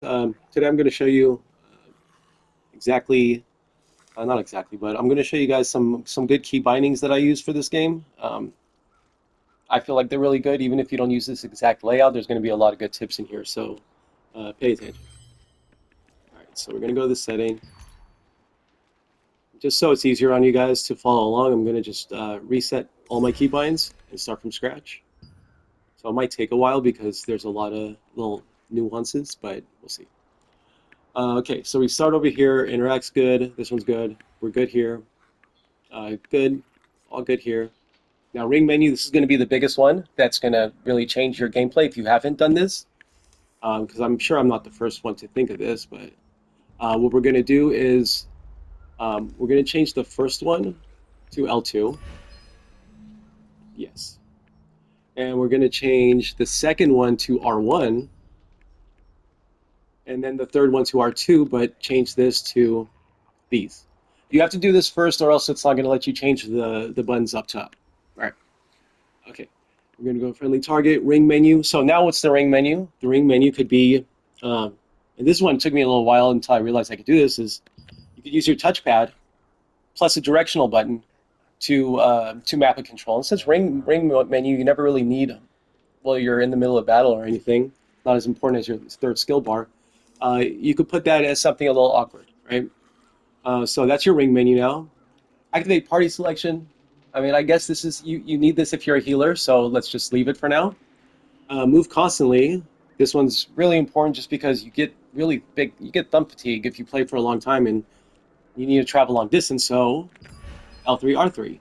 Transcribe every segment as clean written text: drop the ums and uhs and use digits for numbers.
Today I'm going to show you exactly, not exactly, but I'm going to show you guys some good key bindings that I use for this game. I feel like they're really good, even if you don't use this exact layout. There's going to be a lot of good tips in here, so pay attention. All right, so we're going to go to the setting. Just so it's easier on you guys to follow along, I'm going to just reset all my keybinds and start from scratch. So it might take a while because there's a lot of little nuances, but we'll see. Okay, so we start over here. Interact's good. This one's good. We're good here. Good. All good here. Now, ring menu, this is going to be the biggest one. That's going to really change your gameplay if you haven't done this. Because I'm sure I'm not the first one to think of this, but what we're going to do is we're going to change the first one to L2. Yes. And we're going to change the second one to R1, and then the third one to R2, but change this to these. You have to do this first, or else it's not going to let you change the buttons up top. All right. Okay. We're going to go friendly target, ring menu. So now what's the ring menu? The ring menu could be, and this one took me a little while until I realized I could do this, is you could use your touchpad plus a directional button to map a control. And since ring menu, you never really need while you're in the middle of battle or anything, not as important as your third skill bar. You could put that as something a little awkward, right? So that's your ring menu now. Activate party selection. I mean, I guess this is you need this if you're a healer, so let's just leave it for now. Move constantly. This one's really important just because you get really big, you get thumb fatigue if you play for a long time and you need to travel long distance. So L3, R3,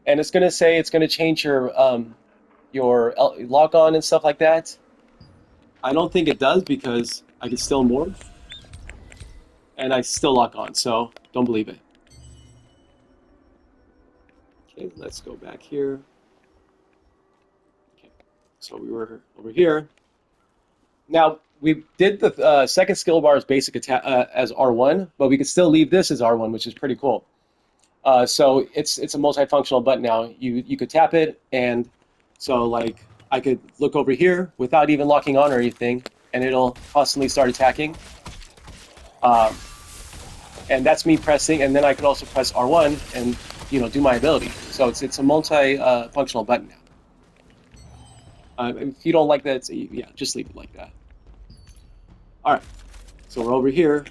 and it's going to say it's going to change your log on and stuff like that. I don't think it does because I can still morph and I still lock on, so don't believe it. Okay, let's go back here. Okay, so we were over here. Now we did the second skill bar as basic attack as R1, but we could still leave this as R1, which is pretty cool. So it's a multifunctional button now. You could tap it, and so like I could look over here without even locking on or anything, and it'll constantly start attacking. Um, and that's me pressing, and then I could also press R1 and do my ability. So it's a multi-functional button now. If you don't like that, yeah, just leave it like that. All right, so we're over here.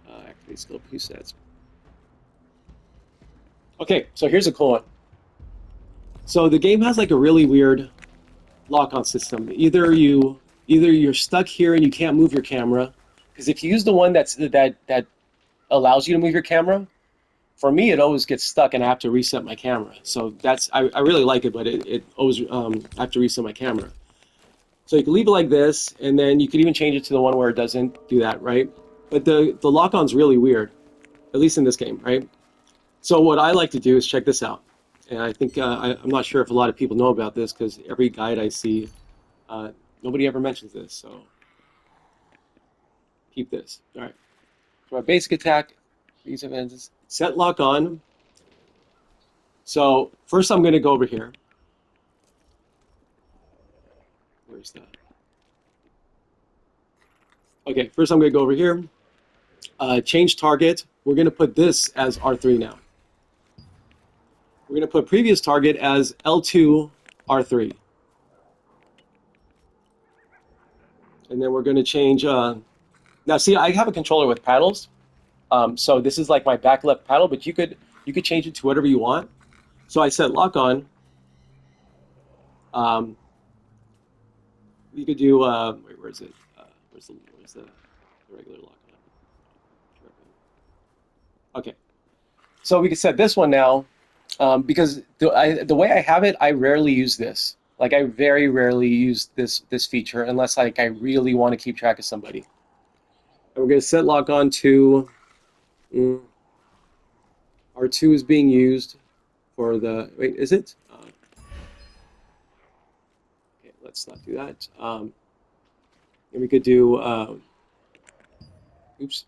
Activate skill presets. Okay, so here's a cool one. So the game has like a really weird lock-on system. Either you're stuck here and you can't move your camera, because if you use the one that allows you to move your camera, for me it always gets stuck and I have to reset my camera. So I really like it, but it always I have to reset my camera. So you can leave it like this, and then you could even change it to the one where it doesn't do that, right? But the lock-on's really weird, at least in this game, right? So what I like to do is check this out. And I think I'm not sure if a lot of people know about this because every guide I see, uh, nobody ever mentions this. So keep this. All right. So my basic attack, these events, set lock on. So first I'm going to go over here. Where's that? Okay, first I'm going to go over here. Change target. We're going to put this as R3 now. We're going to put previous target as L2 R3. And then we're going to change. Now, see, I have a controller with paddles. So this is like my back left paddle, but you could change it to whatever you want. So I set lock on. Um, you could do wait, where is it? Where's the regular lock on? Okay, so we could set this one now because the way I have it, I rarely use this. Like I very rarely use this feature unless like I really want to keep track of somebody. And we're going to set lock on to mm, R2 is being used for the wait, is it? Okay, let's not do that. And we could do, oops,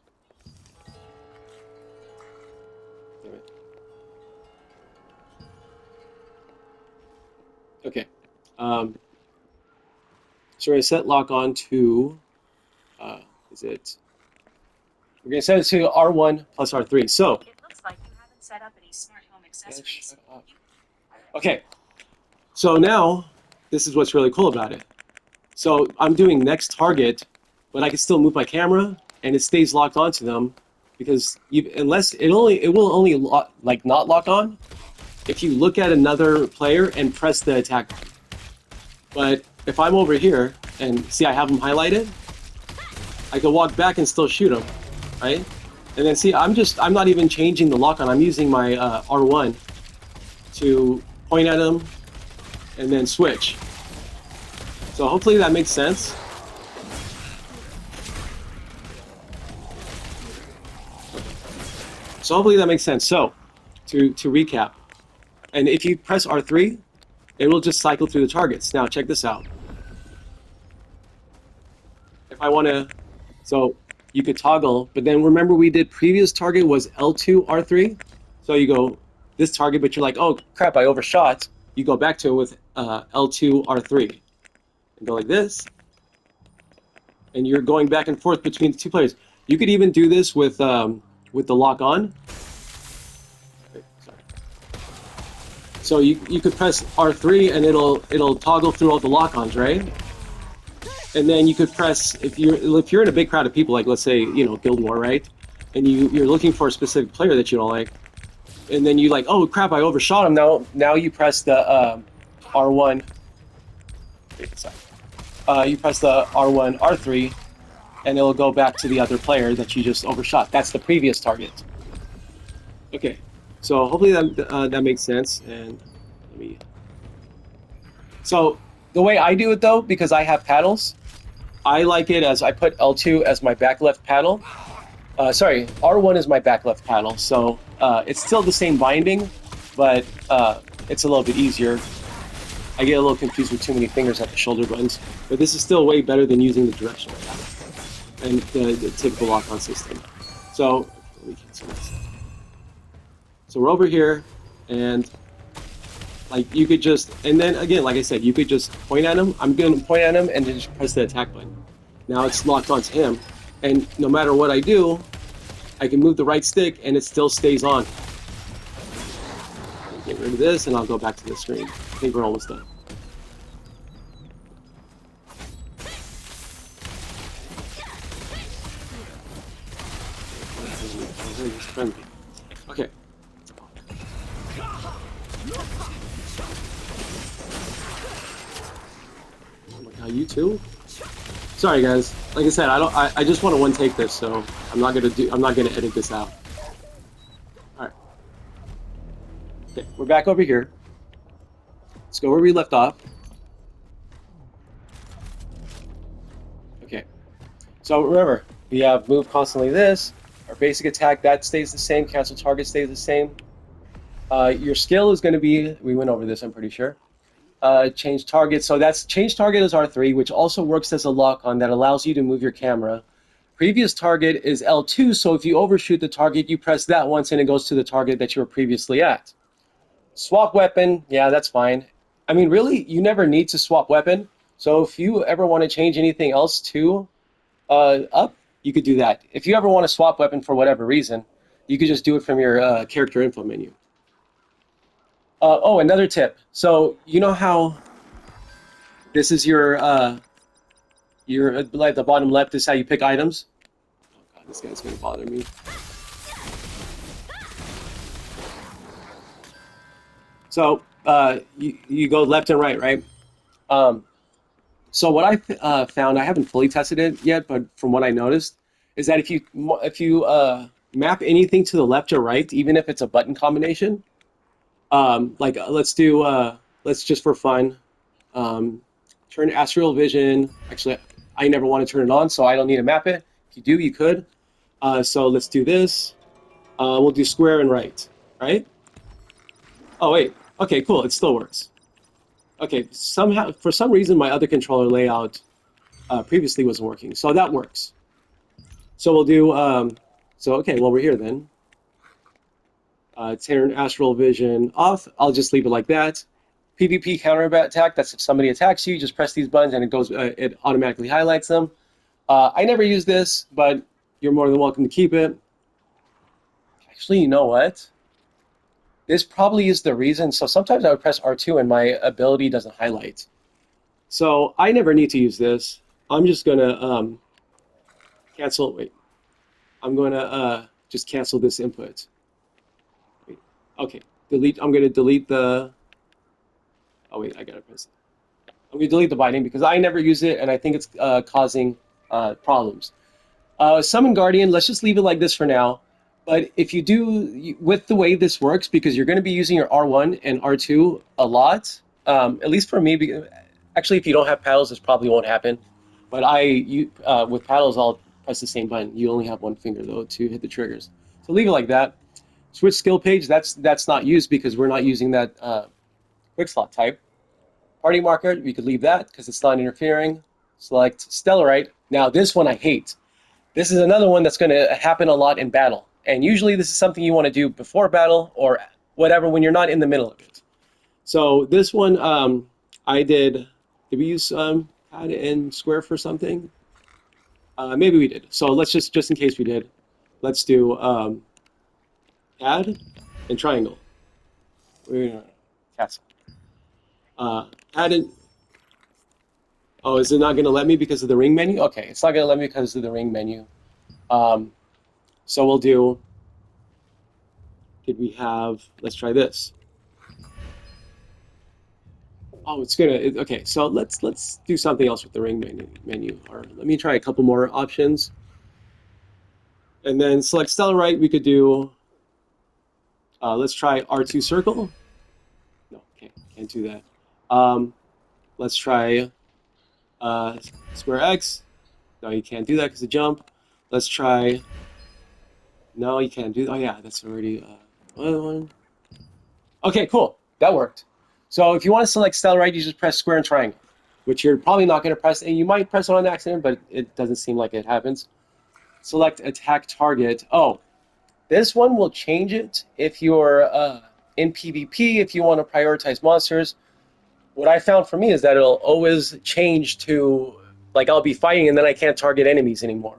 damn it. Okay. So we're going to set lock on to is it? We're going to set it to R1 plus R3. So, It looks like you haven't set up any smart home accessories. okay. So now, this is what's really cool about it. So I'm doing next target, but I can still move my camera, and it stays locked onto them, because unless it will only not lock on if you look at another player and press the attack button. But if I'm over here and see I have them highlighted, I can walk back and still shoot them, right? And then see, I'm not even changing the lock on. I'm using my R1 to point at them and then switch. So hopefully that makes sense. So hopefully that makes sense. So to recap, and if you press R3, it will just cycle through the targets. Now check this out. If I want to, so you could toggle, but then remember we did previous target was L2 R3. So you go this target, but you're like, oh crap, I overshot. You go back to it with L2 R3 and go like this, and you're going back and forth between the two players. You could even do this with the lock on. So you could press R3 and it'll toggle through all the lock-ons, right? And then you could press if you're in a big crowd of people, like let's say Guild War, right? And you're looking for a specific player that you don't like, and then you like, oh crap, I overshot him. Now you press the R1. You press the R1 R3, and it'll go back to the other player that you just overshot. That's the previous target. Okay. So hopefully that makes sense. And let me. So the way I do it though, because I have paddles, I like it as I put L2 as my back left paddle. Sorry, R1 is my back left paddle. So it's still the same binding, but it's a little bit easier. I get a little confused with too many fingers at the shoulder buttons, but this is still way better than using the directional paddle and the typical lock-on system. So let me cancel this. So we're over here, and like you could just, and then again, like I said, you could just point at him. I'm going to point at him and then just press the attack button. Now it's locked onto him, and no matter what I do, I can move the right stick and it still stays on. Get rid of this, and I'll go back to the screen. I think we're almost done. Okay. Oh my god, you too? Sorry guys. Like I said, I just want to one take this, so I'm not gonna edit this out. Alright. Okay, we're back over here. Let's go where we left off. Okay. So remember, we have move constantly this. Our basic attack, that stays the same. Cancel target stays the same. Your skill is going to be, we went over this, I'm pretty sure. Change target. So that's change target is R3, which also works as a lock-on that allows you to move your camera. Previous target is L2, so if you overshoot the target, you press that once and it goes to the target that you were previously at. Swap weapon, yeah, that's fine. I mean, really, you never need to swap weapon. So if you ever want to change anything else to up, you could do that. If you ever want to swap weapon for whatever reason, you could just do it from your character info menu. Oh, another tip. So you know how this is your like the bottom left is how you pick items. Oh god, this guy's gonna bother me. So you go left and right? So what I found, I haven't fully tested it yet, but from what I noticed, is that if you map anything to the left or right, even if it's a button combination, let's just for fun, turn Astral Vision. Actually, I never want to turn it on, so I don't need to map it. If you do, you could. So let's do this. We'll do square and right? Oh wait, okay, cool, it still works. Okay, somehow, for some reason, my other controller layout previously wasn't working, so that works. So we'll do, okay, well, we're here then. Turn Astral Vision off. I'll just leave it like that. PvP counter attack, that's if somebody attacks you, just press these buttons and it automatically highlights them. I never use this, but you're more than welcome to keep it. Actually, you know what? This probably is the reason. So sometimes I would press R2 and my ability doesn't highlight. So I never need to use this. I'm just gonna cancel. Wait, I'm gonna just cancel this input. Wait, okay, delete. I'm gonna delete the. Oh wait, I gotta press it. I'm gonna delete the binding because I never use it and I think it's causing problems. Summon Guardian. Let's just leave it like this for now. But if you do, with the way this works, because you're going to be using your R1 and R2 a lot, at least for me, actually, if you don't have paddles, this probably won't happen. But with paddles, I'll press the same button. You only have one finger, though, to hit the triggers. So leave it like that. Switch skill page, that's not used because we're not using that quick slot type. Party marker, we could leave that because it's not interfering. Select Stellarite. Now, this one I hate. This is another one that's going to happen a lot in battle. And usually this is something you want to do before battle or whatever when you're not in the middle of it. So this one I did we use pad and square for something? Maybe we did. So let's just in case we did, let's do pad and triangle. Castle. Pad and... Oh, is it not going to let me because of the ring menu? Okay, it's not going to let me because of the ring menu. So we'll do, let's try this. Oh, okay, so let's do something else with the ring menu. Or let me try a couple more options. And then select Stellarite, we could do, let's try R2 circle. No, can't do that. Let's try square X. No, you can't do that because of jump. Let's try... No, you can't do that. Oh, yeah, that's already one. Okay, cool. That worked. So if you want to select Stellarite, you just press square and triangle, which you're probably not going to press, and you might press it on accident, but it doesn't seem like it happens. Select attack target. Oh, this one will change it if you're in PvP, if you want to prioritize monsters. What I found for me is that it'll always change to, like, I'll be fighting and then I can't target enemies anymore.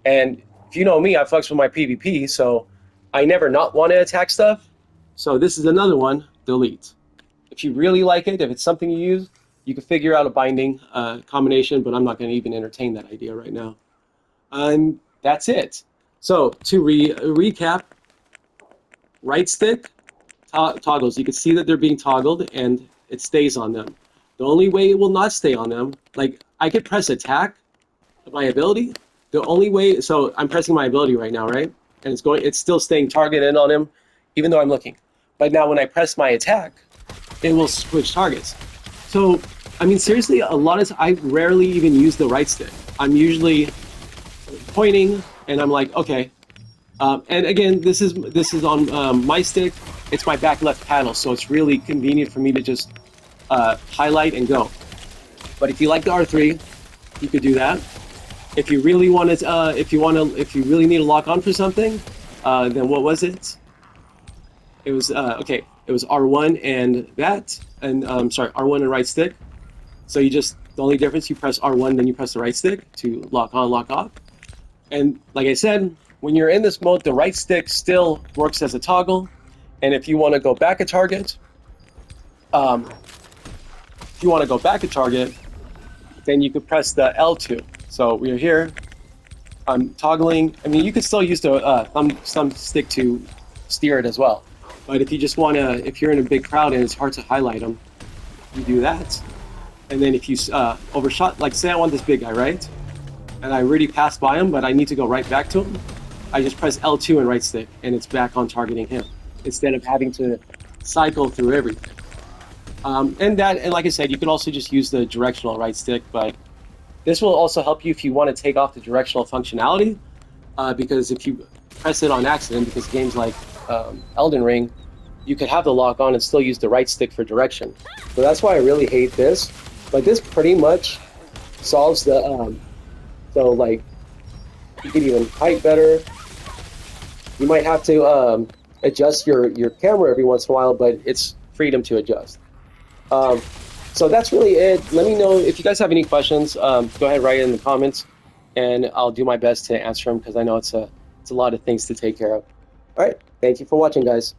And if you know me, I flex with my PvP, so I never not want to attack stuff. So this is another one, delete. If you really like it, if it's something you use, you can figure out a binding combination, but I'm not going to even entertain that idea right now. And that's it. So to recap, right stick toggles. You can see that they're being toggled and it stays on them. The only way it will not stay on them, like I could press attack, my ability. The only way, so I'm pressing my ability right now, right? And it's still staying targeted on him, even though I'm looking. But now when I press my attack, it will switch targets. So, I mean, seriously, I rarely even use the right stick. I'm usually pointing, and I'm like, okay. And again, this is on my stick. It's my back left paddle, so it's really convenient for me to just highlight and go. But if you like the R3, you could do that. If you really want to, if you really need to lock on for something, then what was it? It was okay. It was R1 and that, and sorry, R1 and right stick. So the only difference, you press R1, then you press the right stick to lock on, lock off. And like I said, when you're in this mode, the right stick still works as a toggle. And if you want to go back a target, then you could press the L2. So we're here. I'm toggling. I mean, you could still use the thumb stick to steer it as well. But if you just want to, if you're in a big crowd and it's hard to highlight them, you do that. And then if you overshot, like say I want this big guy, right? And I already passed by him, but I need to go right back to him. I just press L2 and right stick, and it's back on targeting him, instead of having to cycle through everything. And like I said, you could also just use the directional right stick, but this will also help you if you want to take off the directional functionality, because if you press it on accident, because games like Elden Ring, you could have the lock on and still use the right stick for direction. So that's why I really hate this. But this pretty much solves the, so like, you can even height better. You might have to adjust your camera every once in a while, but it's freedom to adjust. So that's really it. Let me know if you guys have any questions. Go ahead, write it in the comments. and I'll do my best to answer them because I know it's a lot of things to take care of. All right, thank you for watching, guys.